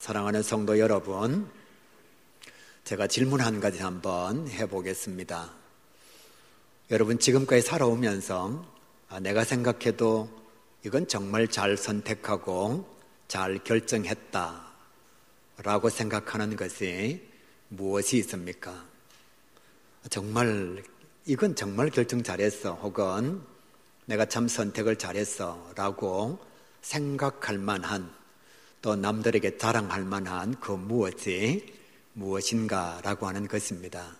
사랑하는 성도 여러분, 제가 질문 한 가지 한번 해보겠습니다. 여러분, 지금까지 살아오면서 내가 생각해도 이건 정말 잘 선택하고 잘 결정했다 라고 생각하는 것이 무엇이 있습니까? 이건 정말 결정 잘했어, 혹은 내가 참 선택을 잘했어 라고 생각할 만한, 또 남들에게 자랑할 만한 그 무엇이 무엇인가라고 하는 것입니다.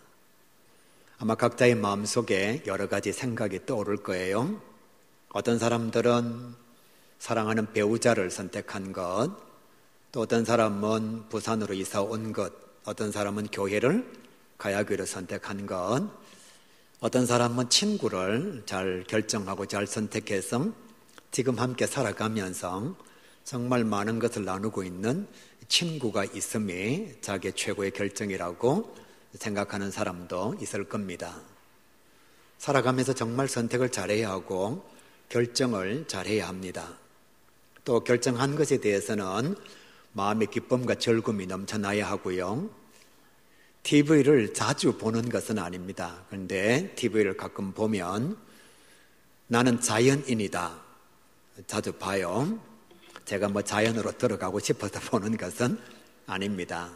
아마 각자의 마음속에 여러 가지 생각이 떠오를 거예요. 어떤 사람들은 사랑하는 배우자를 선택한 것, 또 어떤 사람은 부산으로 이사 온 것, 어떤 사람은 교회를 가야교를 선택한 것, 어떤 사람은 친구를 잘 결정하고 잘 선택해서 지금 함께 살아가면서 정말 많은 것을 나누고 있는 친구가 있음이 자기의 최고의 결정이라고 생각하는 사람도 있을 겁니다. 살아가면서 정말 선택을 잘해야 하고 결정을 잘해야 합니다. 또 결정한 것에 대해서는 마음의 기쁨과 즐거움이 넘쳐나야 하고요. TV를 자주 보는 것은 아닙니다. 그런데 TV를 가끔 보면 나는 자연인이다. 자주 봐요. 제가 자연으로 들어가고 싶어서 보는 것은 아닙니다.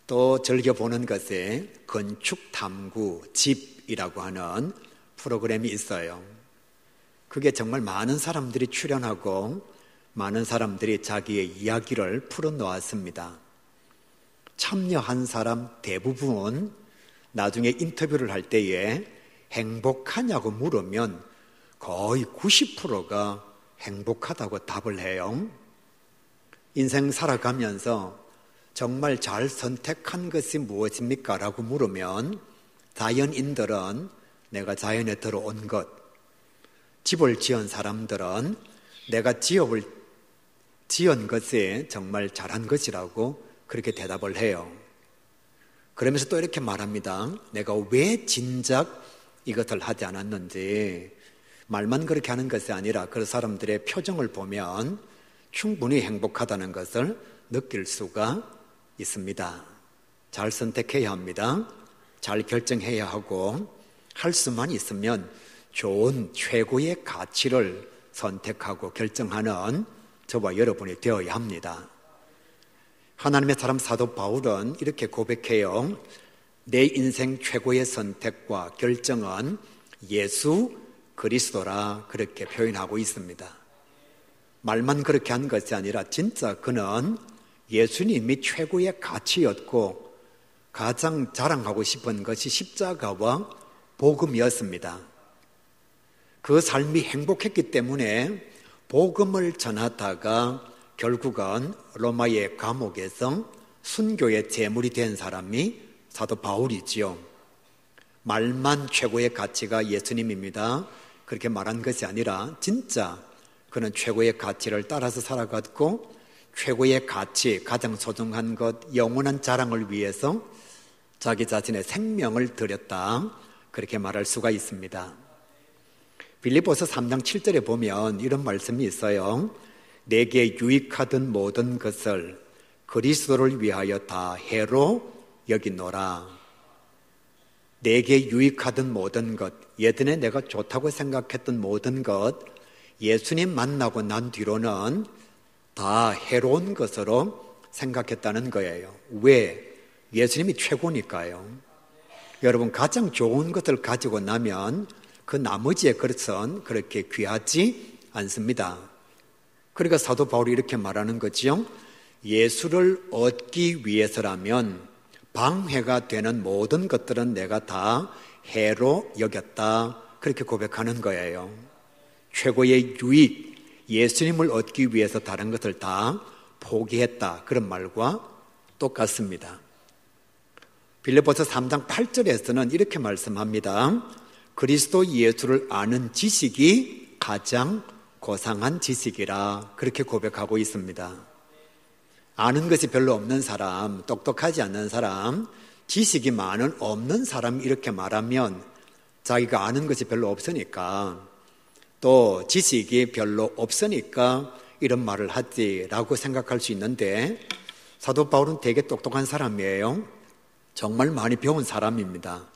또 즐겨보는 것에 건축탐구 집이라고 하는 프로그램이 있어요. 그게 정말 많은 사람들이 출연하고 많은 사람들이 자기의 이야기를 풀어놓았습니다. 참여한 사람 대부분 나중에 인터뷰를 할 때에 행복하냐고 물으면 거의 90%가 행복하다고 답을 해요. 인생 살아가면서 정말 잘 선택한 것이 무엇입니까? 라고 물으면 자연인들은 내가 자연에 들어온 것, 집을 지은 사람들은 내가 지은 것이 정말 잘한 것이라고 그렇게 대답을 해요. 그러면서 또 이렇게 말합니다. 내가 왜 진작 이것을 하지 않았는지, 말만 그렇게 하는 것이 아니라 그 사람들의 표정을 보면 충분히 행복하다는 것을 느낄 수가 있습니다. 잘 선택해야 합니다. 잘 결정해야 하고 할 수만 있으면 좋은 최고의 가치를 선택하고 결정하는 저와 여러분이 되어야 합니다. 하나님의 사람 사도 바울은 이렇게 고백해요. 내 인생 최고의 선택과 결정은 예수 그리스도라 그렇게 표현하고 있습니다. 말만 그렇게 한 것이 아니라 진짜 그는 예수님이 최고의 가치였고 가장 자랑하고 싶은 것이 십자가와 복음이었습니다. 그 삶이 행복했기 때문에 복음을 전하다가 결국은 로마의 감옥에서 순교의 제물이 된 사람이 사도 바울이지요. 말만 최고의 가치가 예수님입니다. 그렇게 말한 것이 아니라 진짜 그는 최고의 가치를 따라서 살아갔고 최고의 가치, 가장 소중한 것, 영원한 자랑을 위해서 자기 자신의 생명을 드렸다. 그렇게 말할 수가 있습니다. 빌립보서 3장 7절에 보면 이런 말씀이 있어요. 내게 유익하던 모든 것을 그리스도를 위하여 다 해로 여기노라. 내게 유익하던 모든 것, 예전에 내가 좋다고 생각했던 모든 것, 예수님 만나고 난 뒤로는 다 해로운 것으로 생각했다는 거예요. 왜? 예수님이 최고니까요. 여러분, 가장 좋은 것을 가지고 나면 그 나머지의 것은 그렇게 귀하지 않습니다. 그러니까 사도 바울이 이렇게 말하는 거지요. 예수를 얻기 위해서라면 방해가 되는 모든 것들은 내가 다 해로 여겼다. 그렇게 고백하는 거예요. 최고의 유익, 예수님을 얻기 위해서 다른 것을 다 포기했다. 그런 말과 똑같습니다. 빌립보서 3장 8절에서는 이렇게 말씀합니다. 그리스도 예수를 아는 지식이 가장 고상한 지식이라 그렇게 고백하고 있습니다. 아는 것이 별로 없는 사람, 똑똑하지 않는 사람, 지식이 많은 없는 사람 이렇게 말하면 자기가 아는 것이 별로 없으니까 또 지식이 별로 없으니까 이런 말을 하지라고 생각할 수 있는데 사도 바울은 되게 똑똑한 사람이에요. 정말 많이 배운 사람입니다.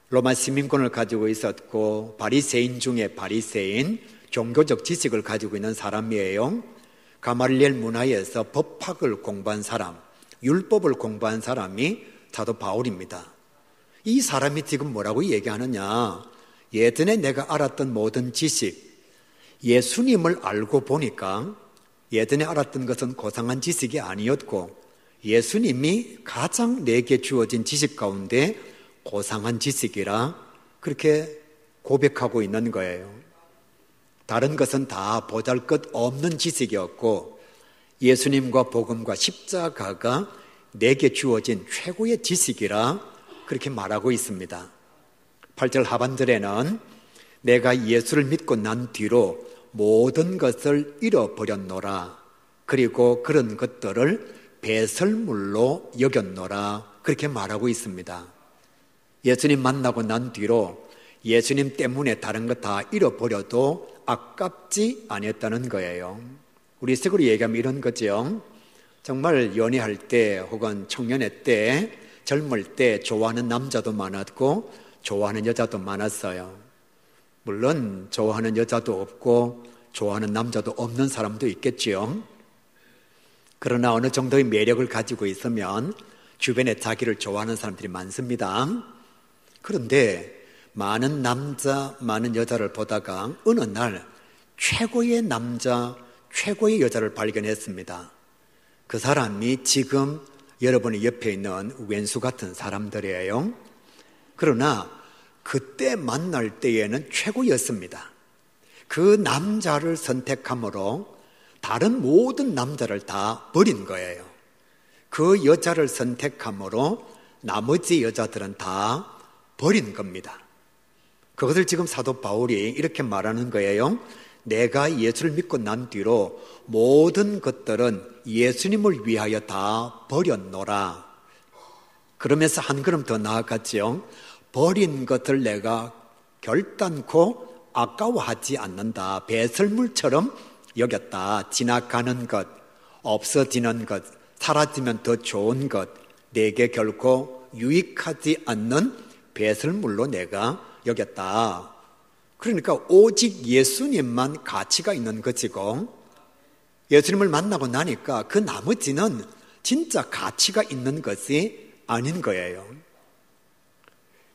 로마 시민권을 가지고 있었고 바리새인 중에 바리새인, 종교적 지식을 가지고 있는 사람이에요. 가말리엘 문화에서 법학을 공부한 사람, 율법을 공부한 사람이 사도 바울입니다. 이 사람이 지금 뭐라고 얘기하느냐? 예전에 내가 알았던 모든 지식, 예수님을 알고 보니까 예전에 알았던 것은 고상한 지식이 아니었고 예수님이 가장 내게 주어진 지식 가운데 고상한 지식이라 그렇게 고백하고 있는 거예요. 다른 것은 다 보잘것없는 지식이었고 예수님과 복음과 십자가가 내게 주어진 최고의 지식이라 그렇게 말하고 있습니다. 8절 하반절에는 내가 예수를 믿고 난 뒤로 모든 것을 잃어버렸노라. 그리고 그런 것들을 배설물로 여겼노라. 그렇게 말하고 있습니다. 예수님 만나고 난 뒤로 예수님 때문에 다른 것 다 잃어버려도 아깝지 않았다는 거예요. 우리 식으로 얘기하면 이런 거죠. 정말 연애할 때 혹은 청년의 때, 젊을 때 좋아하는 남자도 많았고 좋아하는 여자도 많았어요. 물론 좋아하는 여자도 없고 좋아하는 남자도 없는 사람도 있겠지요. 그러나 어느 정도의 매력을 가지고 있으면 주변에 자기를 좋아하는 사람들이 많습니다. 그런데 많은 남자, 많은 여자를 보다가 어느 날 최고의 남자, 최고의 여자를 발견했습니다. 그 사람이 지금 여러분의 옆에 있는 왼수 같은 사람들이에요. 그러나 그때 만날 때에는 최고였습니다. 그 남자를 선택함으로 다른 모든 남자를 다 버린 거예요. 그 여자를 선택함으로 나머지 여자들은 다 버린 겁니다. 그것을 지금 사도 바울이 이렇게 말하는 거예요. 내가 예수를 믿고 난 뒤로 모든 것들은 예수님을 위하여 다 버렸노라. 그러면서 한 걸음 더 나아갔죠. 버린 것을 내가 결단코 아까워하지 않는다. 배설물처럼 여겼다. 지나가는 것, 없어지는 것, 사라지면 더 좋은 것, 내게 결코 유익하지 않는 배설물로 내가 여겼다. 그러니까 오직 예수님만 가치가 있는 것이고 예수님을 만나고 나니까 그 나머지는 진짜 가치가 있는 것이 아닌 거예요.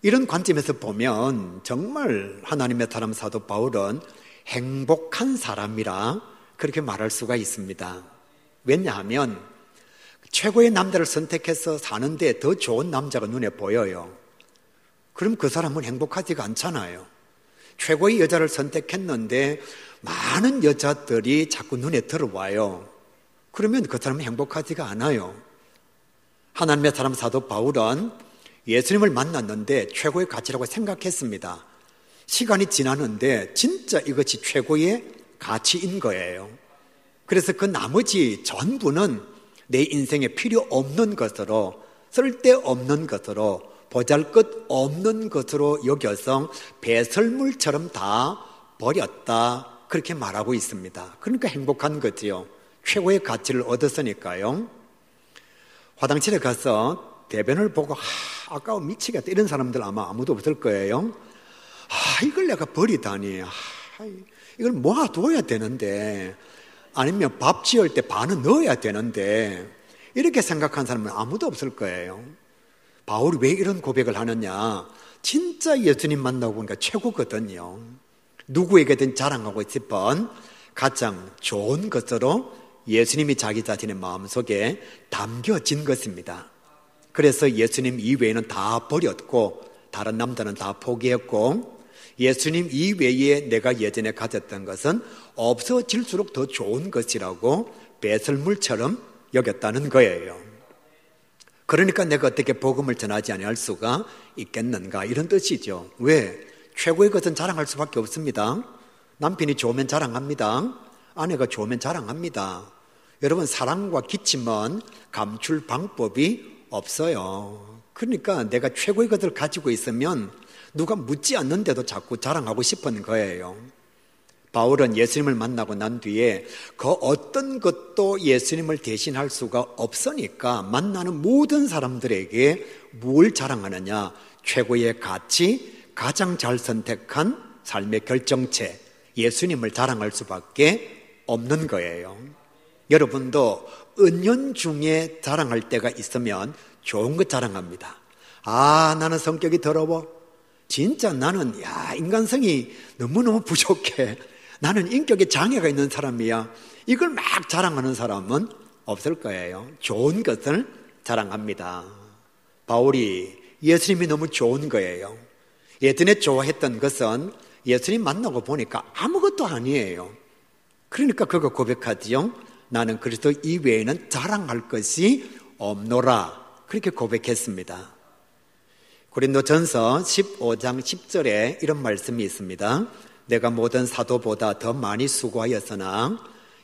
이런 관점에서 보면 정말 하나님의 사람 사도 바울은 행복한 사람이라 그렇게 말할 수가 있습니다. 왜냐하면 최고의 남자를 선택해서 사는데 더 좋은 남자가 눈에 보여요. 그럼 그 사람은 행복하지가 않잖아요. 최고의 여자를 선택했는데 많은 여자들이 자꾸 눈에 들어와요. 그러면 그 사람은 행복하지가 않아요. 하나님의 사람 사도 바울은 예수님을 만났는데 최고의 가치라고 생각했습니다. 시간이 지났는데 진짜 이것이 최고의 가치인 거예요. 그래서 그 나머지 전부는 내 인생에 필요 없는 것으로, 쓸데없는 것으로, 보잘것없는 것으로 여겨서 배설물처럼 다 버렸다. 그렇게 말하고 있습니다. 그러니까 행복한 거지요. 최고의 가치를 얻었으니까요. 화장실에 가서 대변을 보고 아까워 미치겠다 이런 사람들 아마 아무도 없을 거예요. 이걸 내가 버리다니. 이걸 모아둬야 되는데, 아니면 밥 지을 때 반은 넣어야 되는데, 이렇게 생각하는 사람은 아무도 없을 거예요. 바울이 왜 이런 고백을 하느냐? 진짜 예수님 만나고 보니까 최고거든요. 누구에게든 자랑하고 싶은 가장 좋은 것으로 예수님이 자기 자신의 마음속에 담겨진 것입니다. 그래서 예수님 이외에는 다 버렸고 다른 남자는 다 포기했고 예수님 이외에 내가 예전에 가졌던 것은 없어질수록 더 좋은 것이라고 배설물처럼 여겼다는 거예요. 그러니까 내가 어떻게 복음을 전하지 아니할 수가 있겠는가 이런 뜻이죠. 왜? 최고의 것은 자랑할 수밖에 없습니다. 남편이 좋으면 자랑합니다. 아내가 좋으면 자랑합니다. 여러분 사랑과 기침은 감출 방법이 없어요. 그러니까 내가 최고의 것을 가지고 있으면 누가 묻지 않는데도 자꾸 자랑하고 싶은 거예요. 바울은 예수님을 만나고 난 뒤에 그 어떤 것도 예수님을 대신할 수가 없으니까 만나는 모든 사람들에게 뭘 자랑하느냐? 최고의 가치, 가장 잘 선택한 삶의 결정체, 예수님을 자랑할 수밖에 없는 거예요. 여러분도 은연중에 자랑할 때가 있으면 좋은 것 자랑합니다. 나는 성격이 더러워. 진짜 나는 인간성이 너무너무 부족해. 나는 인격에 장애가 있는 사람이야. 이걸 막 자랑하는 사람은 없을 거예요. 좋은 것을 자랑합니다. 바울이 예수님이 너무 좋은 거예요. 예전에 좋아했던 것은 예수님 만나고 보니까 아무것도 아니에요. 그러니까 그거 고백하지요. 나는 그리스도 이외에는 자랑할 것이 없노라. 그렇게 고백했습니다. 고린도전서 15장 10절에 이런 말씀이 있습니다. 내가 모든 사도보다 더 많이 수고하였으나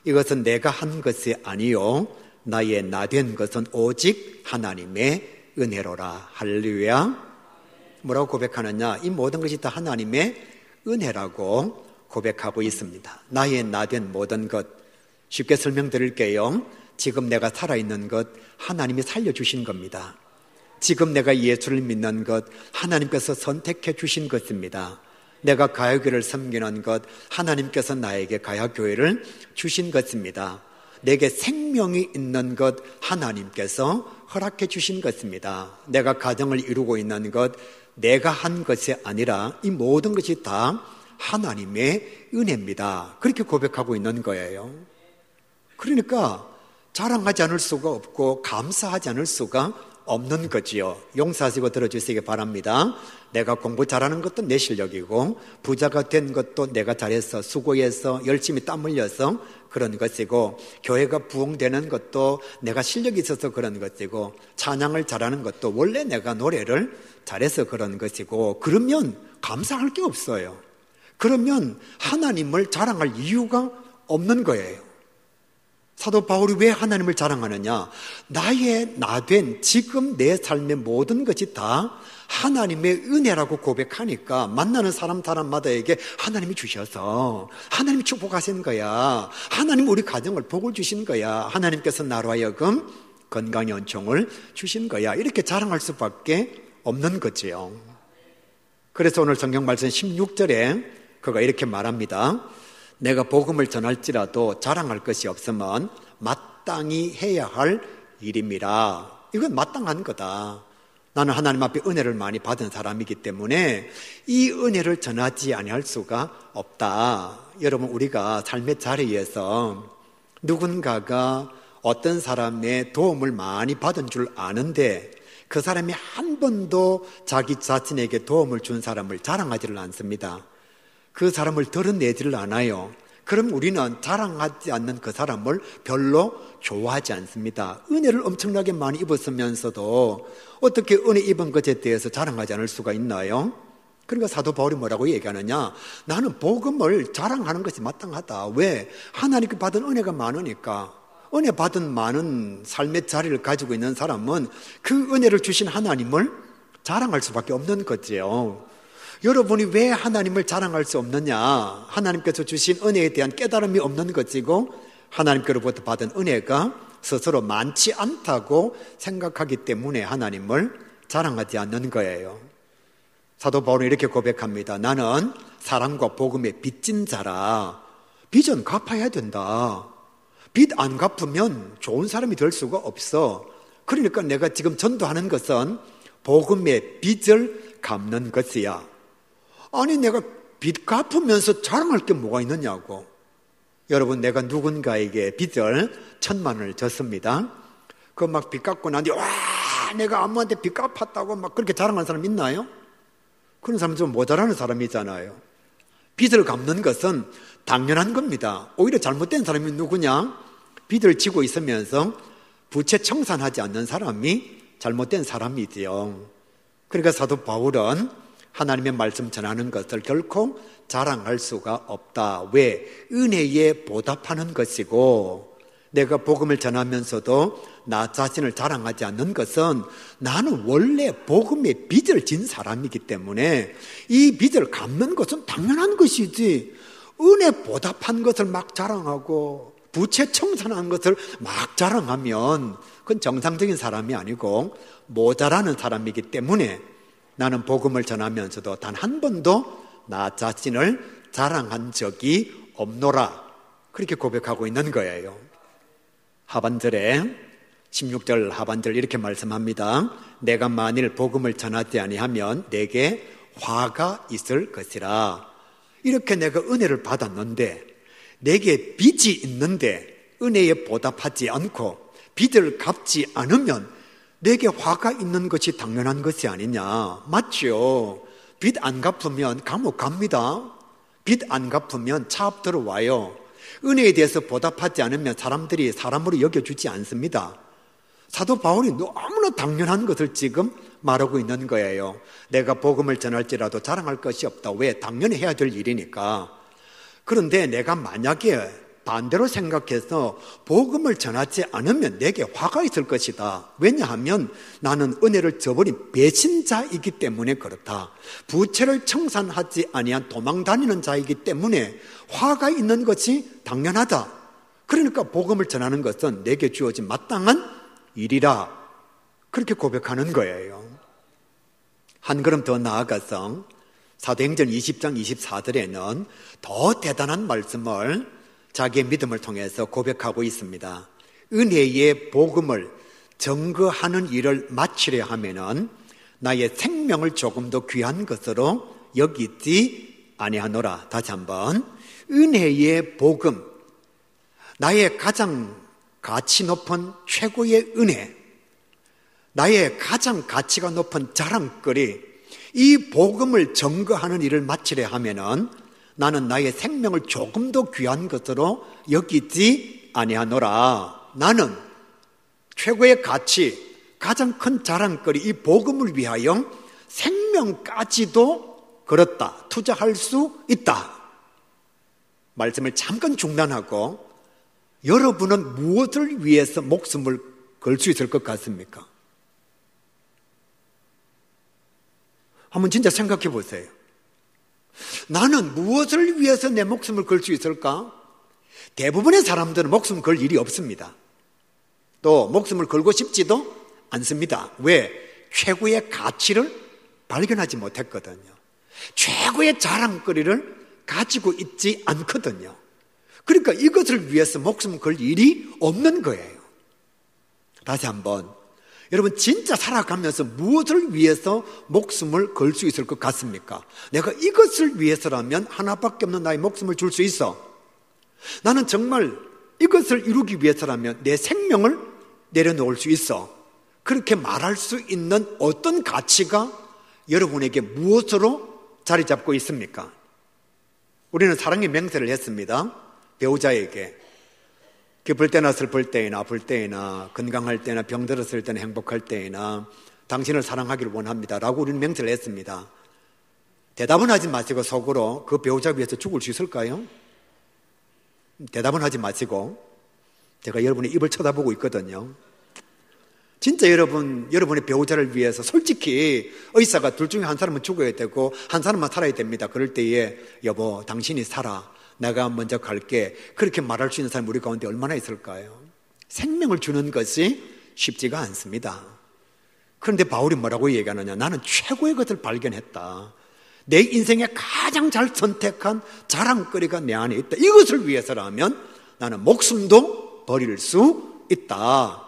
이것은 내가 한 것이 아니요 나의 나된 것은 오직 하나님의 은혜로라. 할렐루야. 뭐라고 고백하느냐? 이 모든 것이 다 하나님의 은혜라고 고백하고 있습니다. 나의 나된 모든 것, 쉽게 설명드릴게요. 지금 내가 살아있는 것 하나님이 살려주신 겁니다. 지금 내가 예수를 믿는 것 하나님께서 선택해 주신 것입니다. 내가 가야교회를 섬기는 것 하나님께서 나에게 가야교회를 주신 것입니다. 내게 생명이 있는 것 하나님께서 허락해 주신 것입니다. 내가 가정을 이루고 있는 것 내가 한 것이 아니라 이 모든 것이 다 하나님의 은혜입니다. 그렇게 고백하고 있는 거예요. 그러니까 자랑하지 않을 수가 없고 감사하지 않을 수가 없는 거지요. 용서하시고 들어주시기 바랍니다. 내가 공부 잘하는 것도 내 실력이고 부자가 된 것도 내가 잘해서 수고해서 열심히 땀 흘려서 그런 것이고 교회가 부흥되는 것도 내가 실력이 있어서 그런 것이고 찬양을 잘하는 것도 원래 내가 노래를 잘해서 그런 것이고 그러면 감사할 게 없어요. 그러면 하나님을 자랑할 이유가 없는 거예요. 사도 바울이 왜 하나님을 자랑하느냐? 나의 나된 지금 내 삶의 모든 것이 다 하나님의 은혜라고 고백하니까 만나는 사람마다에게 하나님이 주셔서 하나님이 축복하신 거야. 하나님 우리 가정을 복을 주신 거야. 하나님께서 나로 하여금 건강의 은총을 주신 거야. 이렇게 자랑할 수밖에 없는 거지요. 그래서 오늘 성경 말씀 16절에 그가 이렇게 말합니다. 내가 복음을 전할지라도 자랑할 것이 없으면 마땅히 해야 할 일입니다. 이건 마땅한 거다. 나는 하나님 앞에 은혜를 많이 받은 사람이기 때문에 이 은혜를 전하지 아니할 수가 없다. 여러분, 우리가 삶의 자리에서 누군가가 어떤 사람의 도움을 많이 받은 줄 아는데 그 사람이 한 번도 자기 자신에게 도움을 준 사람을 자랑하지를 않습니다. 그 사람을 드러내지를 않아요. 그럼 우리는 자랑하지 않는 그 사람을 별로 좋아하지 않습니다. 은혜를 엄청나게 많이 입었으면서도 어떻게 은혜 입은 것에 대해서 자랑하지 않을 수가 있나요? 그러니까 사도 바울이 뭐라고 얘기하느냐? 나는 복음을 자랑하는 것이 마땅하다. 왜? 하나님께 받은 은혜가 많으니까. 은혜 받은 많은 삶의 자리를 가지고 있는 사람은 그 은혜를 주신 하나님을 자랑할 수밖에 없는 거지요. 여러분이 왜 하나님을 자랑할 수 없느냐? 하나님께서 주신 은혜에 대한 깨달음이 없는 것이고 하나님께로부터 받은 은혜가 스스로 많지 않다고 생각하기 때문에 하나님을 자랑하지 않는 거예요. 사도 바울은 이렇게 고백합니다. 나는 사랑과 복음에 빚진 자라. 빚은 갚아야 된다. 빚 안 갚으면 좋은 사람이 될 수가 없어. 그러니까 내가 지금 전도하는 것은 복음의 빚을 갚는 것이야. 아니 내가 빚 갚으면서 자랑할 게 뭐가 있느냐고. 여러분, 내가 누군가에게 빚을 1,000,000원을 졌습니다. 그 막 빚 갚고 나니 와 내가 아무한테 빚 갚았다고 막 그렇게 자랑하는 사람 있나요? 그런 사람 좀 모자라는 사람이잖아요. 빚을 갚는 것은 당연한 겁니다. 오히려 잘못된 사람이 누구냐? 빚을 지고 있으면서 부채 청산하지 않는 사람이 잘못된 사람이지요. 그러니까 사도 바울은 하나님의 말씀 전하는 것을 결코 자랑할 수가 없다. 왜? 은혜에 보답하는 것이고 내가 복음을 전하면서도 나 자신을 자랑하지 않는 것은 나는 원래 복음의 빚을 진 사람이기 때문에 이 빚을 갚는 것은 당연한 것이지 은혜 보답한 것을 막 자랑하고 부채 청산한 것을 막 자랑하면 그건 정상적인 사람이 아니고 모자라는 사람이기 때문에 나는 복음을 전하면서도 단 한 번도 나 자신을 자랑한 적이 없노라. 그렇게 고백하고 있는 거예요. 하반절에 16절 하반절 이렇게 말씀합니다. 내가 만일 복음을 전하지 아니하면 내게 화가 있을 것이라. 이렇게 내가 은혜를 받았는데 내게 빚이 있는데 은혜에 보답하지 않고 빚을 갚지 않으면 내게 화가 있는 것이 당연한 것이 아니냐. 맞죠? 빚 안 갚으면 감옥 갑니다. 빚 안 갚으면 차압 들어와요. 은혜에 대해서 보답하지 않으면 사람들이 사람으로 여겨주지 않습니다. 사도 바울이 너무나 당연한 것을 지금 말하고 있는 거예요. 내가 복음을 전할지라도 자랑할 것이 없다. 왜? 당연히 해야 될 일이니까. 그런데 내가 만약에 반대로 생각해서 복음을 전하지 않으면 내게 화가 있을 것이다. 왜냐하면 나는 은혜를 저버린 배신자이기 때문에 그렇다. 부채를 청산하지 아니한 도망 다니는 자이기 때문에 화가 있는 것이 당연하다. 그러니까 복음을 전하는 것은 내게 주어진 마땅한 일이라. 그렇게 고백하는 거예요. 한 걸음 더 나아가서 사도행전 20장 24절에는 더 대단한 말씀을 자기의 믿음을 통해서 고백하고 있습니다. 은혜의 복음을 증거하는 일을 마치려 하면은 나의 생명을 조금 더 귀한 것으로 여기지 아니하노라. 다시 한번. 은혜의 복음, 나의 가장 가치 높은 최고의 은혜, 나의 가장 가치가 높은 자랑거리, 이 복음을 증거하는 일을 마치려 하면은 나는 나의 생명을 조금 더 귀한 것으로 여기지 아니하노라. 나는 최고의 가치, 가장 큰 자랑거리, 이 복음을 위하여 생명까지도 걸었다. 투자할 수 있다. 말씀을 잠깐 중단하고 여러분은 무엇을 위해서 목숨을 걸 수 있을 것 같습니까? 한번 진짜 생각해 보세요. 나는 무엇을 위해서 내 목숨을 걸 수 있을까? 대부분의 사람들은 목숨 걸 일이 없습니다. 또 목숨을 걸고 싶지도 않습니다. 왜? 최고의 가치를 발견하지 못했거든요. 최고의 자랑거리를 가지고 있지 않거든요. 그러니까 이것을 위해서 목숨 걸 일이 없는 거예요. 다시 한번, 여러분 진짜 살아가면서 무엇을 위해서 목숨을 걸 수 있을 것 같습니까? 내가 이것을 위해서라면 하나밖에 없는 나의 목숨을 줄 수 있어. 나는 정말 이것을 이루기 위해서라면 내 생명을 내려놓을 수 있어. 그렇게 말할 수 있는 어떤 가치가 여러분에게 무엇으로 자리 잡고 있습니까? 우리는 사랑의 맹세를 했습니다. 배우자에게. 기쁠 때나 슬플 때나 아플 때나 건강할 때나 병들었을 때나 행복할 때나 당신을 사랑하기를 원합니다 라고 우리는 맹세를 했습니다. 대답은 하지 마시고 속으로 그 배우자 위해서 죽을 수 있을까요? 대답은 하지 마시고 제가 여러분의 입을 쳐다보고 있거든요. 진짜 여러분의 배우자를 위해서 솔직히 의사가 둘 중에 한 사람은 죽어야 되고 한 사람만 살아야 됩니다. 그럴 때에 여보 당신이 살아, 내가 먼저 갈게, 그렇게 말할 수 있는 사람이 우리 가운데 얼마나 있을까요? 생명을 주는 것이 쉽지가 않습니다. 그런데 바울이 뭐라고 얘기하느냐? 나는 최고의 것을 발견했다. 내 인생에 가장 잘 선택한 자랑거리가 내 안에 있다. 이것을 위해서라면 나는 목숨도 버릴 수 있다.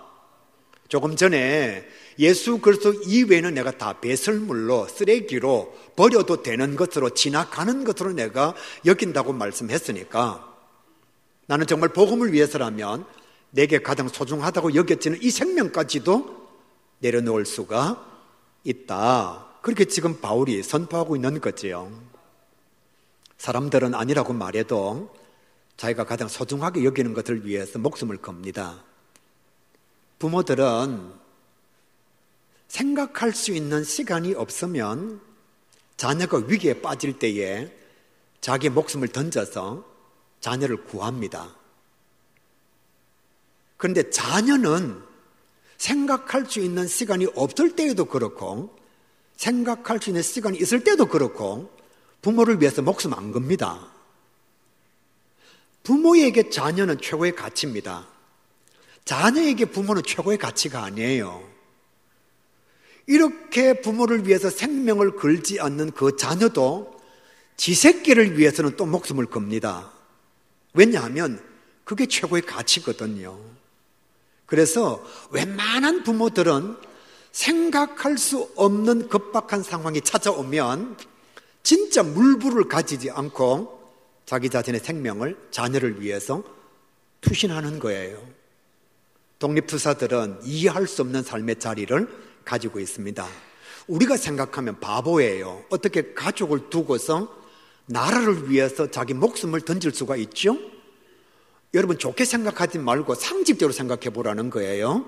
조금 전에 예수 그리스도 이외에는 내가 다 배설물로, 쓰레기로 버려도 되는 것으로, 지나가는 것으로 내가 여긴다고 말씀했으니까 나는 정말 복음을 위해서라면 내게 가장 소중하다고 여겨지는 이 생명까지도 내려놓을 수가 있다. 그렇게 지금 바울이 선포하고 있는 거지요. 사람들은 아니라고 말해도 자기가 가장 소중하게 여기는 것을 위해서 목숨을 겁니다. 부모들은 생각할 수 있는 시간이 없으면 자녀가 위기에 빠질 때에 자기의 목숨을 던져서 자녀를 구합니다. 그런데 자녀는 생각할 수 있는 시간이 없을 때에도 그렇고 생각할 수 있는 시간이 있을 때도 그렇고 부모를 위해서 목숨 안 겁니다. 부모에게 자녀는 최고의 가치입니다. 자녀에게 부모는 최고의 가치가 아니에요. 이렇게 부모를 위해서 생명을 걸지 않는 그 자녀도 지 새끼를 위해서는 또 목숨을 겁니다. 왜냐하면 그게 최고의 가치거든요. 그래서 웬만한 부모들은 생각할 수 없는 급박한 상황이 찾아오면 진짜 물불을 가지지 않고 자기 자신의 생명을 자녀를 위해서 투신하는 거예요. 독립투사들은 이해할 수 없는 삶의 자리를 가지고 있습니다. 우리가 생각하면 바보예요. 어떻게 가족을 두고서 나라를 위해서 자기 목숨을 던질 수가 있죠? 여러분 좋게 생각하지 말고 상식적으로 생각해 보라는 거예요.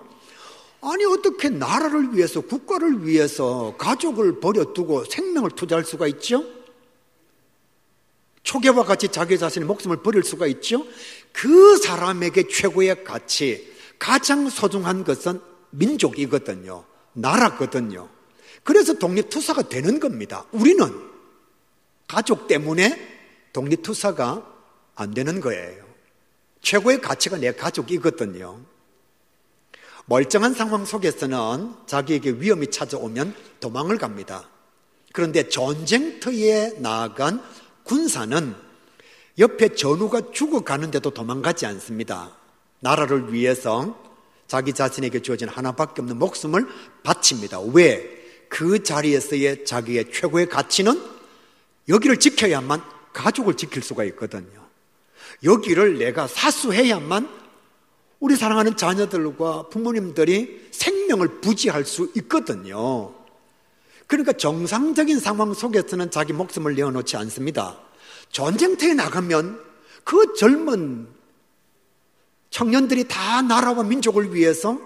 아니 어떻게 나라를 위해서 국가를 위해서 가족을 버려두고 생명을 투자할 수가 있죠? 초계와 같이 자기 자신의 목숨을 버릴 수가 있죠? 그 사람에게 최고의 가치, 가장 소중한 것은 민족이거든요. 나라거든요. 그래서 독립투사가 되는 겁니다. 우리는 가족 때문에 독립투사가 안 되는 거예요. 최고의 가치가 내 가족이거든요. 멀쩡한 상황 속에서는 자기에게 위험이 찾아오면 도망을 갑니다. 그런데 전쟁터에 나아간 군사는 옆에 전우가 죽어가는데도 도망가지 않습니다. 나라를 위해서 자기 자신에게 주어진 하나밖에 없는 목숨을 바칩니다. 왜? 그 자리에서의 자기의 최고의 가치는 여기를 지켜야만 가족을 지킬 수가 있거든요. 여기를 내가 사수해야만 우리 사랑하는 자녀들과 부모님들이 생명을 부지할 수 있거든요. 그러니까 정상적인 상황 속에서는 자기 목숨을 내어놓지 않습니다. 전쟁터에 나가면 그 젊은 청년들이 다 나라와 민족을 위해서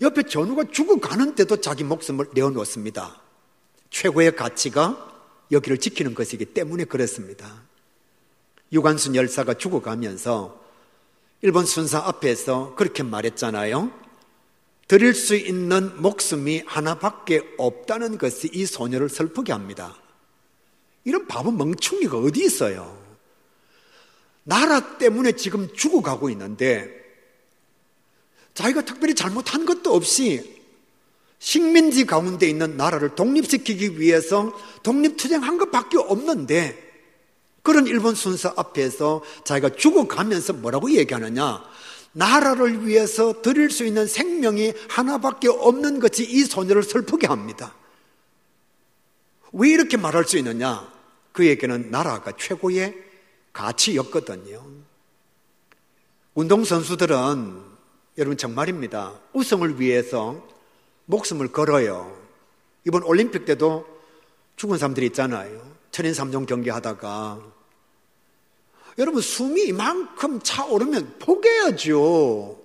옆에 전우가 죽어가는데도 자기 목숨을 내어놓습니다. 최고의 가치가 여기를 지키는 것이기 때문에 그렇습니다. 유관순 열사가 죽어가면서 일본 순사 앞에서 그렇게 말했잖아요. 드릴 수 있는 목숨이 하나밖에 없다는 것이 이 소녀를 슬프게 합니다. 이런 바보 멍충이가 어디 있어요? 나라 때문에 지금 죽어가고 있는데 자기가 특별히 잘못한 것도 없이 식민지 가운데 있는 나라를 독립시키기 위해서 독립투쟁한 것밖에 없는데 그런 일본 순사 앞에서 자기가 죽어가면서 뭐라고 얘기하느냐? 나라를 위해서 드릴 수 있는 생명이 하나밖에 없는 것이 이 소녀를 슬프게 합니다. 왜 이렇게 말할 수 있느냐? 그에게는 나라가 최고의 가치였거든요. 운동선수들은 여러분 정말입니다. 우승을 위해서 목숨을 걸어요. 이번 올림픽 때도 죽은 사람들이 있잖아요. 천인 3종 경기하다가 여러분 숨이 이만큼 차오르면 포기해야죠.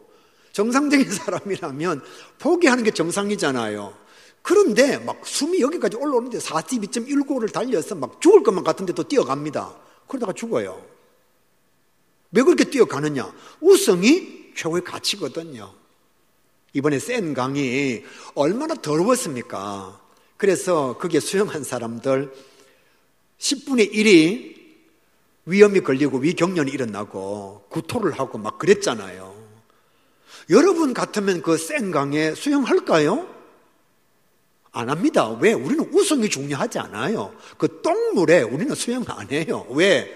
정상적인 사람이라면 포기하는 게 정상이잖아요. 그런데 막 숨이 여기까지 올라오는데 42.195를 달려서 막 죽을 것만 같은데 또 뛰어갑니다. 그러다가 죽어요. 왜 그렇게 뛰어가느냐? 우승이 최고의 가치거든요. 이번에 센강이 얼마나 더러웠습니까? 그래서 거기에 수영한 사람들 10분의 1이 위험이 걸리고 위경련이 일어나고 구토를 하고 막 그랬잖아요. 여러분 같으면 그 센강에 수영할까요? 안 합니다. 왜? 우리는 우승이 중요하지 않아요. 그 똥물에 우리는 수영 안 해요. 왜?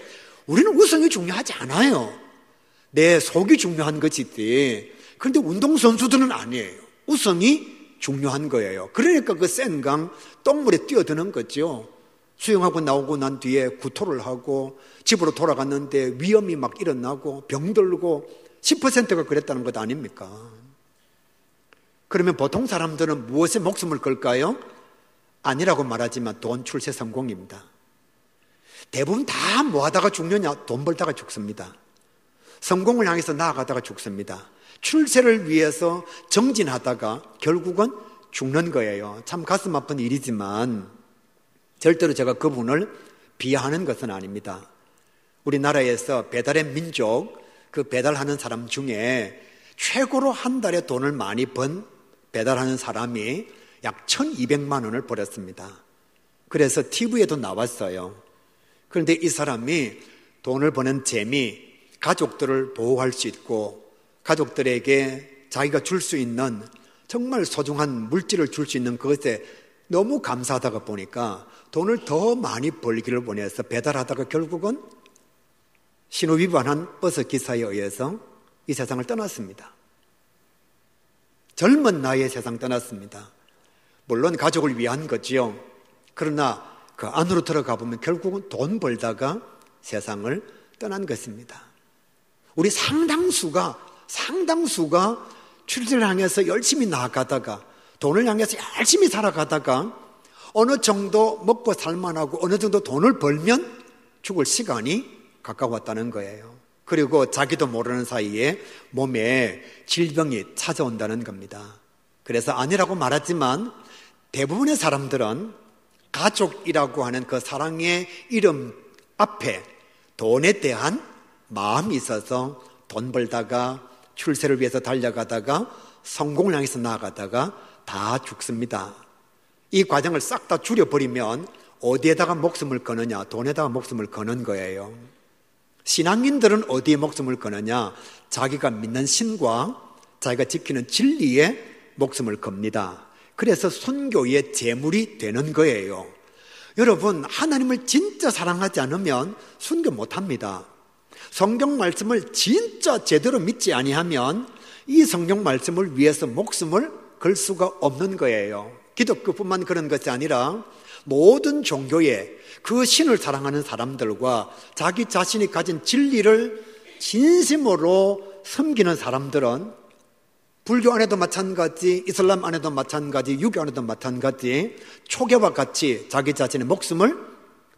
우리는 우승이 중요하지 않아요. 내 속이 중요한 것이지. 그런데 운동선수들은 아니에요. 우승이 중요한 거예요. 그러니까 그 센강 똥물에 뛰어드는 거죠. 수영하고 나오고 난 뒤에 구토를 하고 집으로 돌아갔는데 위험이 막 일어나고 병들고 10%가 그랬다는 것 아닙니까? 그러면 보통 사람들은 무엇에 목숨을 걸까요? 아니라고 말하지만 돈, 출세, 성공입니다. 대부분 다 뭐 하다가 죽느냐? 돈 벌다가 죽습니다. 성공을 향해서 나아가다가 죽습니다. 출세를 위해서 정진하다가 결국은 죽는 거예요. 참 가슴 아픈 일이지만 절대로 제가 그분을 비하하는 것은 아닙니다. 우리나라에서 배달의 민족, 그 배달하는 사람 중에 최고로 한 달에 돈을 많이 번 배달하는 사람이 약 1,200만 원을 벌었습니다. 그래서 TV에도 나왔어요. 그런데 이 사람이 돈을 버는 재미, 가족들을 보호할 수 있고 가족들에게 자기가 줄 수 있는 정말 소중한 물질을 줄 수 있는 그것에 너무 감사하다가 보니까 돈을 더 많이 벌기를 원해서 배달하다가 결국은 신호 위반한 버스 기사에 의해서 이 세상을 떠났습니다. 젊은 나이에 세상 떠났습니다. 물론 가족을 위한 거지요. 그러나 그 안으로 들어가 보면 결국은 돈 벌다가 세상을 떠난 것입니다. 우리 상당수가 출세를 향해서 열심히 나아가다가 돈을 향해서 열심히 살아가다가 어느 정도 먹고 살만하고 어느 정도 돈을 벌면 죽을 시간이 가까웠다는 거예요. 그리고 자기도 모르는 사이에 몸에 질병이 찾아온다는 겁니다. 그래서 아니라고 말하지만 대부분의 사람들은 가족이라고 하는 그 사랑의 이름 앞에 돈에 대한 마음이 있어서 돈 벌다가 출세를 위해서 달려가다가 성공을 향해서 나아가다가 다 죽습니다. 이 과정을 싹 다 줄여버리면 어디에다가 목숨을 거느냐? 돈에다가 목숨을 거는 거예요. 신앙인들은 어디에 목숨을 거느냐? 자기가 믿는 신과 자기가 지키는 진리에 목숨을 겁니다. 그래서 순교의 제물이 되는 거예요. 여러분, 하나님을 진짜 사랑하지 않으면 순교 못합니다. 성경 말씀을 진짜 제대로 믿지 아니하면 이 성경 말씀을 위해서 목숨을 걸 수가 없는 거예요. 기독교뿐만 그런 것이 아니라 모든 종교에 그 신을 사랑하는 사람들과 자기 자신이 가진 진리를 진심으로 섬기는 사람들은 불교 안에도 마찬가지, 이슬람 안에도 마찬가지, 유교 안에도 마찬가지 초계와 같이 자기 자신의 목숨을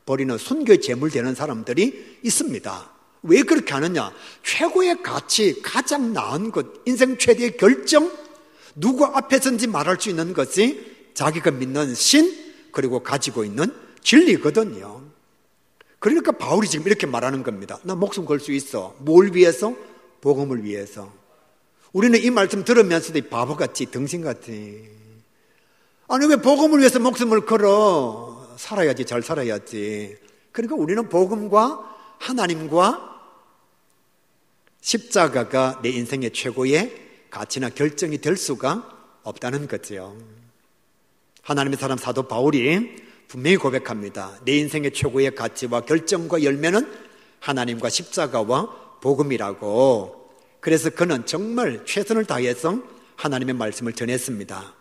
버리는 순교의 제물 되는 사람들이 있습니다. 왜 그렇게 하느냐? 최고의 가치, 가장 나은 것, 인생 최대의 결정, 누구 앞에서인지 말할 수 있는 것이 자기가 믿는 신, 그리고 가지고 있는 진리거든요. 그러니까 바울이 지금 이렇게 말하는 겁니다. 나 목숨 걸 수 있어. 뭘 위해서? 복음을 위해서. 우리는 이 말씀 들으면서도 바보같이, 등신같이, 아니 왜 복음을 위해서 목숨을 걸어? 살아야지, 잘 살아야지. 그러니까 우리는 복음과 하나님과 십자가가 내 인생의 최고의 가치나 결정이 될 수가 없다는 거죠. 하나님의 사람 사도 바울이 분명히 고백합니다. 내 인생의 최고의 가치와 결정과 열매는 하나님과 십자가와 복음이라고. 그래서 그는 정말 최선을 다해서 하나님의 말씀을 전했습니다.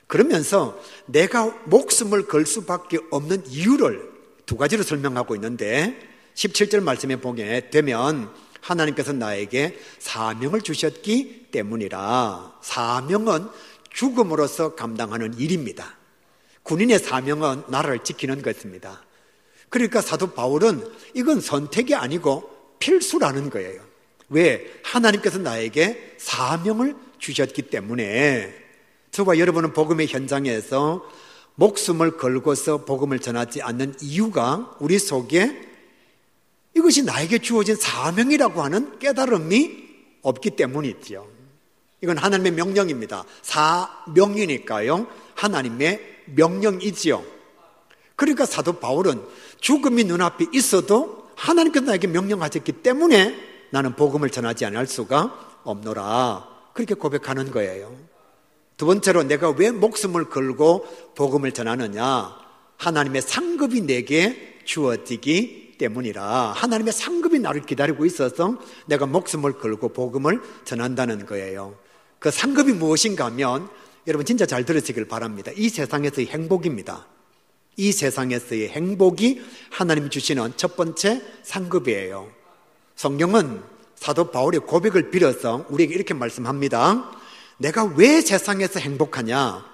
그러면서 내가 목숨을 걸 수밖에 없는 이유를 두 가지로 설명하고 있는데 17절 말씀에 보게 되면 하나님께서 나에게 사명을 주셨기 때문이라. 사명은 죽음으로써 감당하는 일입니다. 군인의 사명은 나라를 지키는 것입니다. 그러니까 사도 바울은 이건 선택이 아니고 필수라는 거예요. 왜? 하나님께서 나에게 사명을 주셨기 때문에. 저와 여러분은 복음의 현장에서 목숨을 걸고서 복음을 전하지 않는 이유가 우리 속에 이것이 나에게 주어진 사명이라고 하는 깨달음이 없기 때문이지요. 이건 하나님의 명령입니다. 사명이니까요. 하나님의 명령이지요. 그러니까 사도 바울은 죽음이 눈앞에 있어도 하나님께서 나에게 명령하셨기 때문에 나는 복음을 전하지 않을 수가 없노라. 그렇게 고백하는 거예요. 두 번째로 내가 왜 목숨을 걸고 복음을 전하느냐? 하나님의 상급이 내게 주어지기 때문이라. 하나님의 상급이 나를 기다리고 있어서 내가 목숨을 걸고 복음을 전한다는 거예요. 그 상급이 무엇인가 하면 여러분 진짜 잘 들으시길 바랍니다. 이 세상에서의 행복입니다. 이 세상에서의 행복이 하나님이 주시는 첫 번째 상급이에요. 성경은 사도 바울의 고백을 빌어서 우리에게 이렇게 말씀합니다. 내가 왜 세상에서 행복하냐?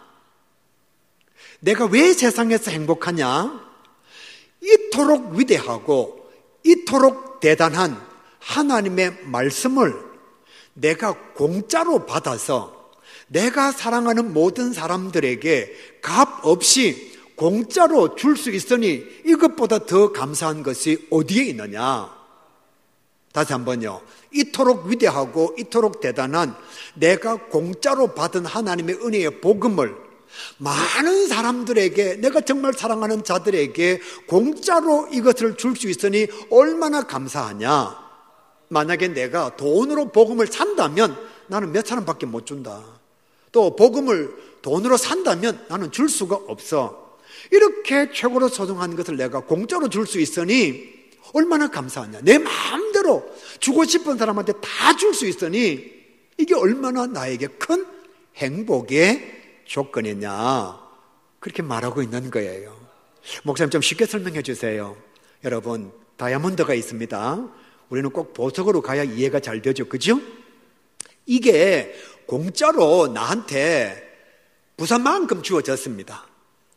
내가 왜 세상에서 행복하냐? 이토록 위대하고 이토록 대단한 하나님의 말씀을 내가 공짜로 받아서 내가 사랑하는 모든 사람들에게 값 없이 공짜로 줄 수 있으니 이것보다 더 감사한 것이 어디에 있느냐? 다시 한번요. 이토록 위대하고 이토록 대단한 내가 공짜로 받은 하나님의 은혜의 복음을 많은 사람들에게, 내가 정말 사랑하는 자들에게 공짜로 이것을 줄 수 있으니 얼마나 감사하냐? 만약에 내가 돈으로 복음을 산다면 나는 몇 사람밖에 못 준다. 또 복음을 돈으로 산다면 나는 줄 수가 없어. 이렇게 최고로 소중한 것을 내가 공짜로 줄 수 있으니 얼마나 감사하냐. 내 마음대로 주고 싶은 사람한테 다 줄 수 있으니 이게 얼마나 나에게 큰 행복의 조건이냐. 그렇게 말하고 있는 거예요. 목사님 좀 쉽게 설명해 주세요. 여러분, 다이아몬드가 있습니다. 우리는 꼭 보석으로 가야 이해가 잘 되죠. 그죠? 이게 공짜로 나한테 부산만큼 주어졌습니다.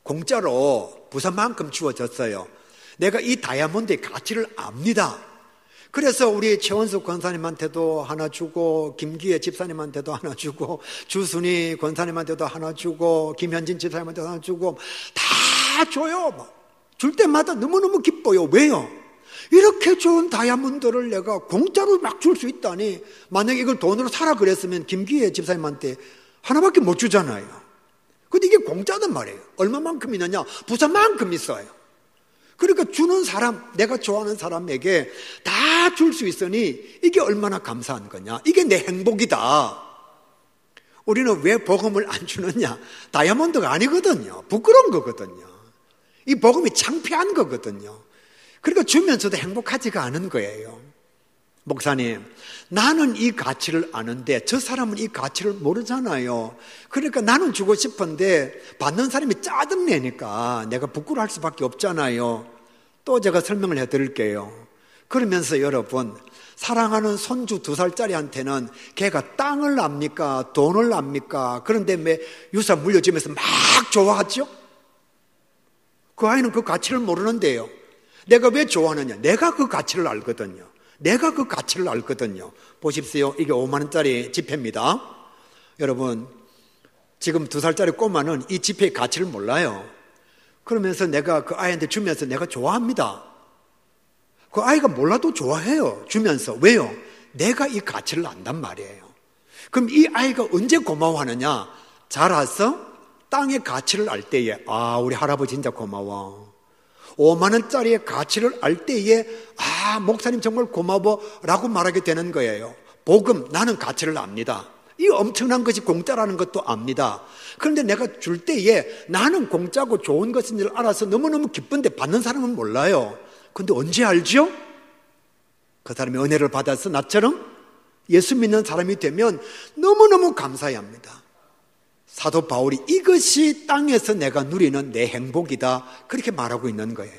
공짜로 부산만큼 주어졌어요. 내가 이 다이아몬드의 가치를 압니다. 그래서 우리 최원수 권사님한테도 하나 주고, 김기혜 집사님한테도 하나 주고, 주순희 권사님한테도 하나 주고, 김현진 집사님한테도 하나 주고, 다 줘요. 줄 때마다 너무너무 기뻐요. 왜요? 이렇게 좋은 다이아몬드를 내가 공짜로 막 줄 수 있다니. 만약에 이걸 돈으로 사라 그랬으면 김기혜 집사님한테 하나밖에 못 주잖아요. 근데 이게 공짜단 말이에요. 얼마만큼 있느냐? 부산만큼 있어요. 그러니까 주는 사람, 내가 좋아하는 사람에게 다 줄 수 있으니 이게 얼마나 감사한 거냐. 이게 내 행복이다. 우리는 왜 복음을 안 주느냐? 다이아몬드가 아니거든요. 부끄러운 거거든요. 이 복음이 창피한 거거든요. 그러니까 주면서도 행복하지가 않은 거예요. 목사님, 나는 이 가치를 아는데 저 사람은 이 가치를 모르잖아요. 그러니까 나는 주고 싶은데 받는 사람이 짜증내니까 내가 부끄러워할 수밖에 없잖아요. 또 제가 설명을 해드릴게요. 그러면서 여러분, 사랑하는 손주 2살짜리한테는 걔가 땅을 압니까? 돈을 압니까? 그런데 왜 유산 물려주면서 막 좋아하죠? 그 아이는 그 가치를 모르는데요. 내가 왜 좋아하느냐? 내가 그 가치를 알거든요. 내가 그 가치를 알거든요. 보십시오. 이게 5만 원짜리 지폐입니다. 여러분, 지금 2살짜리 꼬마는 이 지폐의 가치를 몰라요. 그러면서 내가 그 아이한테 주면서 내가 좋아합니다. 그 아이가 몰라도 좋아해요. 주면서. 왜요? 내가 이 가치를 안단 말이에요. 그럼 이 아이가 언제 고마워하느냐? 자라서 땅의 가치를 알 때에, 아, 우리 할아버지 진짜 고마워. 5만 원짜리의 가치를 알 때에, 아, 목사님 정말 고마워 라고 말하게 되는 거예요. 복음, 나는 가치를 압니다. 이 엄청난 것이 공짜라는 것도 압니다. 그런데 내가 줄 때에 나는 공짜고 좋은 것인 줄 알아서 너무너무 기쁜데 받는 사람은 몰라요. 근데 언제 알죠? 그 사람이 은혜를 받아서 나처럼 예수 믿는 사람이 되면 너무너무 감사해야 합니다. 사도 바울이 이것이 땅에서 내가 누리는 내 행복이다, 그렇게 말하고 있는 거예요.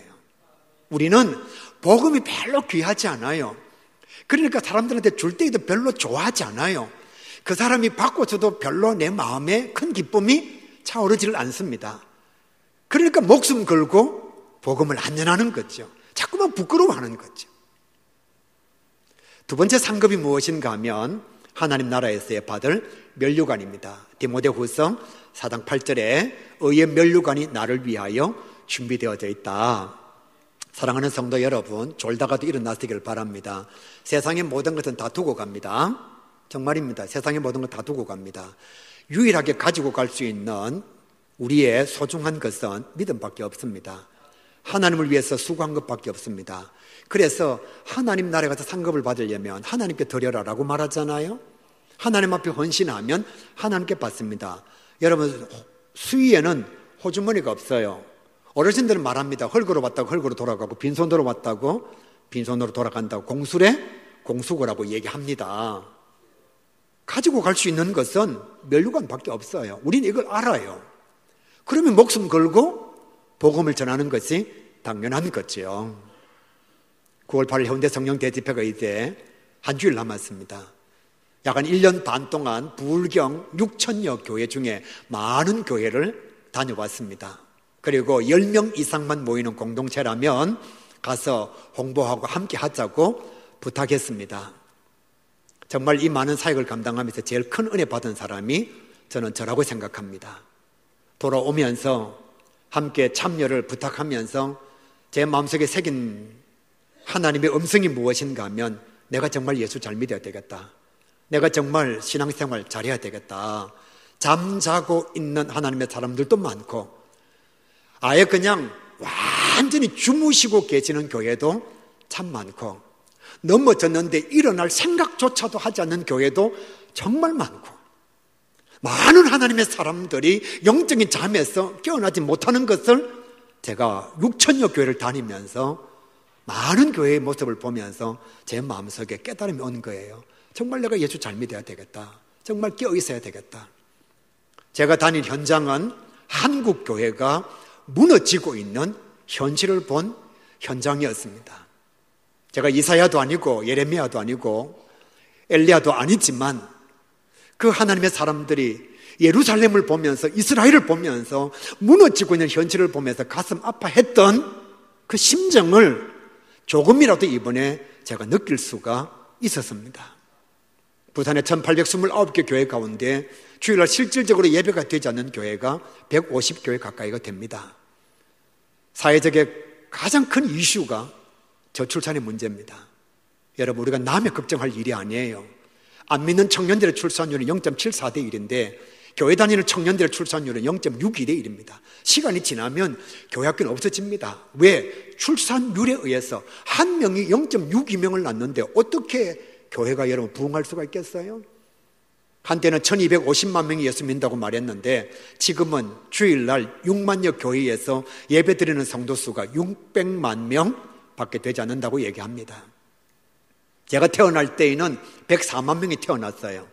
우리는 복음이 별로 귀하지 않아요. 그러니까 사람들한테 줄 때에도 별로 좋아하지 않아요. 그 사람이 받고서도 별로 내 마음에 큰 기쁨이 차오르지를 않습니다. 그러니까 목숨 걸고 복음을 안 전하는 거죠. 자꾸만 부끄러워하는 거죠. 두 번째 상급이 무엇인가 하면 하나님 나라에서의 받을 면류관입니다. 디모데후서 4장 8절에 의의 면류관이 나를 위하여 준비되어져 있다. 사랑하는 성도 여러분, 졸다가도 일어나시길 바랍니다. 세상의 모든 것은 다 두고 갑니다. 정말입니다. 세상의 모든 것 다 두고 갑니다. 유일하게 가지고 갈 수 있는 우리의 소중한 것은 믿음밖에 없습니다. 하나님을 위해서 수고한 것밖에 없습니다. 그래서 하나님 나라에 가서 상급을 받으려면 하나님께 드려라라고 말하잖아요. 하나님 앞에 헌신하면 하나님께 받습니다. 여러분, 수위에는 호주머니가 없어요. 어르신들은 말합니다. 헐거로 왔다고 헐거로 돌아가고 빈손으로 왔다고 빈손으로 돌아간다고 공술에 공수고라고 얘기합니다. 가지고 갈 수 있는 것은 면류관밖에 없어요. 우리는 이걸 알아요. 그러면 목숨 걸고 복음을 전하는 것이 당연한 거죠. 9월 8일 해운대 성령 대집회가 이제 한 주일 남았습니다. 약 한 1년 반 동안 불경 6천여 교회 중에 많은 교회를 다녀왔습니다. 그리고 10명 이상만 모이는 공동체라면 가서 홍보하고 함께 하자고 부탁했습니다. 정말 이 많은 사역을 감당하면서 제일 큰 은혜 받은 사람이 저는 저라고 생각합니다. 돌아오면서 함께 참여를 부탁하면서 제 마음속에 새긴 하나님의 음성이 무엇인가 하면 내가 정말 예수 잘 믿어야 되겠다. 내가 정말 신앙생활 잘해야 되겠다. 잠자고 있는 하나님의 사람들도 많고 아예 그냥 완전히 주무시고 계시는 교회도 참 많고 넘어졌는데 일어날 생각조차도 하지 않는 교회도 정말 많고, 많은 하나님의 사람들이 영적인 잠에서 깨어나지 못하는 것을 제가 6천여 교회를 다니면서 많은 교회의 모습을 보면서 제 마음속에 깨달음이 온 거예요. 정말 내가 예수 잘 믿어야 되겠다. 정말 깨어 있어야 되겠다. 제가 다닌 현장은 한국 교회가 무너지고 있는 현실을 본 현장이었습니다. 제가 이사야도 아니고 예레미야도 아니고 엘리야도 아니지만 그 하나님의 사람들이 예루살렘을 보면서, 이스라엘을 보면서 무너지고 있는 현실을 보면서 가슴 아파했던 그 심정을 조금이라도 이번에 제가 느낄 수가 있었습니다. 부산의 1829개 교회 가운데 주일날 실질적으로 예배가 되지 않는 교회가 150교회 가까이가 됩니다. 사회적인 가장 큰 이슈가 저출산의 문제입니다. 여러분, 우리가 남의 걱정할 일이 아니에요. 안 믿는 청년들의 출산율은 0.74대 1인데 교회 다니는 청년들의 출산율은 0.62대 1입니다. 시간이 지나면 교회 학교는 없어집니다. 왜? 출산율에 의해서 한 명이 0.62명을 낳는데 어떻게 교회가 여러분 부흥할 수가 있겠어요? 한때는 1250만 명이 예수 믿는다고 말했는데 지금은 주일날 6만여 교회에서 예배드리는 성도수가 600만 명 밖에 되지 않는다고 얘기합니다. 제가 태어날 때에는 104만 명이 태어났어요.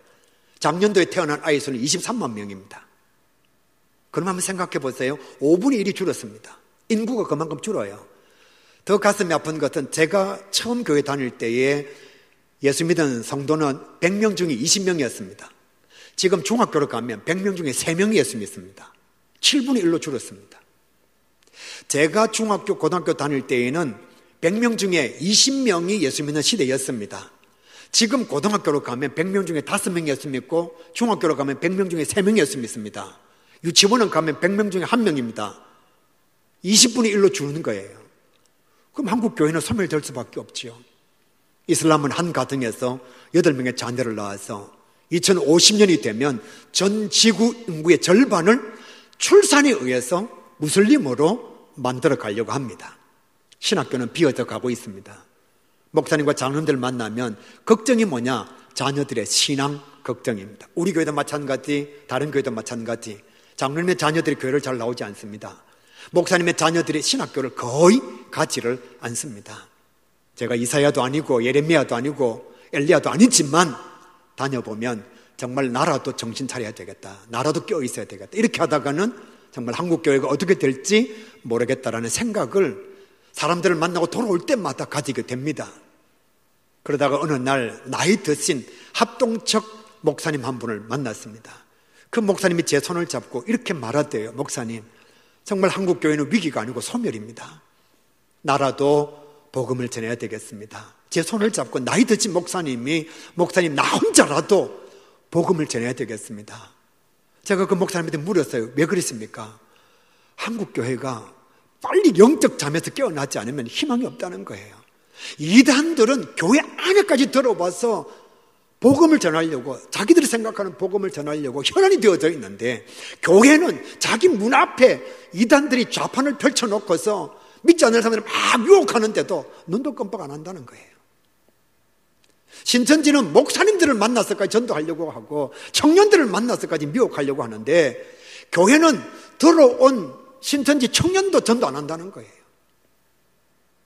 작년도에 태어난 아이 수는 23만 명입니다. 그럼 한번 생각해 보세요. 5분의 1이 줄었습니다. 인구가 그만큼 줄어요. 더 가슴이 아픈 것은 제가 처음 교회 다닐 때에 예수 믿은 성도는 100명 중에 20명이었습니다. 지금 중학교로 가면 100명 중에 3명이 예수 믿습니다. 7분의 1로 줄었습니다. 제가 중학교, 고등학교 다닐 때에는 100명 중에 20명이 예수 믿는 시대였습니다. 지금 고등학교로 가면 100명 중에 5명이 예수 믿고 중학교로 가면 100명 중에 3명이 예수 믿습니다. 유치원은 가면 100명 중에 1명입니다. 20분의 1로 주는 거예요. 그럼 한국 교회는 소멸될 수밖에 없지요. 이슬람은 한 가정에서 8명의 자녀를 낳아서 2050년이 되면 전 지구 인구의 절반을 출산에 의해서 무슬림으로 만들어 가려고 합니다. 신학교는 비어져 가고 있습니다. 목사님과 장로님들 만나면 걱정이 뭐냐? 자녀들의 신앙 걱정입니다. 우리 교회도 마찬가지, 다른 교회도 마찬가지. 장로님의 자녀들이 교회를 잘 나오지 않습니다. 목사님의 자녀들이 신학교를 거의 가지를 않습니다. 제가 이사야도 아니고 예레미야도 아니고 엘리야도 아니지만 다녀보면 정말 나라도 정신 차려야 되겠다. 나라도 껴 있어야 되겠다. 이렇게 하다가는 정말 한국 교회가 어떻게 될지 모르겠다라는 생각을 사람들을 만나고 돌아올 때마다 가지게 됩니다. 그러다가 어느 날 나이 드신 합동척 목사님 한 분을 만났습니다. 그 목사님이 제 손을 잡고 이렇게 말하대요. 목사님, 정말 한국 교회는 위기가 아니고 소멸입니다. 나라도 복음을 전해야 되겠습니다. 제 손을 잡고 나이 드신 목사님이 목사님 나 혼자라도 복음을 전해야 되겠습니다. 제가 그 목사님한테 물었어요. 왜 그랬습니까? 한국 교회가 빨리 영적 잠에서 깨어나지 않으면 희망이 없다는 거예요. 이단들은 교회 안에까지 들어와서 복음을 전하려고, 자기들이 생각하는 복음을 전하려고 현안이 되어져 있는데 교회는 자기 문 앞에 이단들이 좌판을 펼쳐놓고서 믿지 않는 사람들을 막 유혹하는데도 눈도 깜빡 안 한다는 거예요. 신천지는 목사님들을 만나서까지 전도하려고 하고 청년들을 만나서까지 미혹하려고 하는데 교회는 들어온 신천지 청년도 전도 안 한다는 거예요.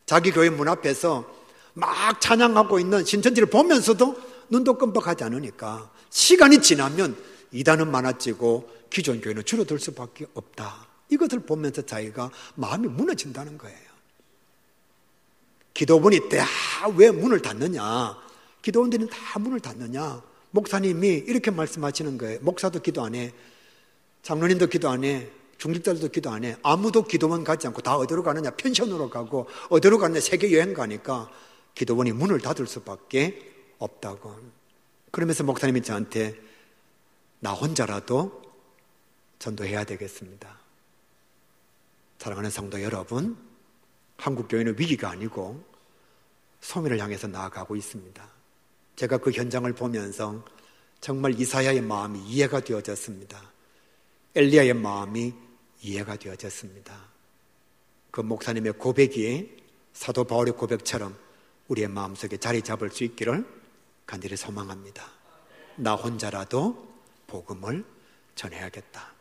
자기 교회 문 앞에서 막 찬양하고 있는 신천지를 보면서도 눈도 끔뻑하지 않으니까 시간이 지나면 이단은 많아지고 기존 교회는 줄어들 수밖에 없다. 이것을 보면서 자기가 마음이 무너진다는 거예요. 기도원이 왜 문을 닫느냐? 기도원들은 다 문을 닫느냐? 목사님이 이렇게 말씀하시는 거예요. 목사도 기도 안 해. 장로님도 기도 안 해. 중직자들도 기도 안 해. 아무도 기도원 가지 않고 다 어디로 가느냐? 펜션으로 가고 어디로 가느냐? 세계 여행 가니까 기도원이 문을 닫을 수밖에 없다고. 그러면서 목사님이 저한테 나 혼자라도 전도해야 되겠습니다. 사랑하는 성도 여러분, 한국교회는 위기가 아니고 소멸을 향해서 나아가고 있습니다. 제가 그 현장을 보면서 정말 이사야의 마음이 이해가 되어졌습니다. 엘리야의 마음이 이해가 되어졌습니다. 그 목사님의 고백이 사도 바울의 고백처럼 우리의 마음속에 자리 잡을 수 있기를 간절히 소망합니다. 나 혼자라도 복음을 전해야겠다.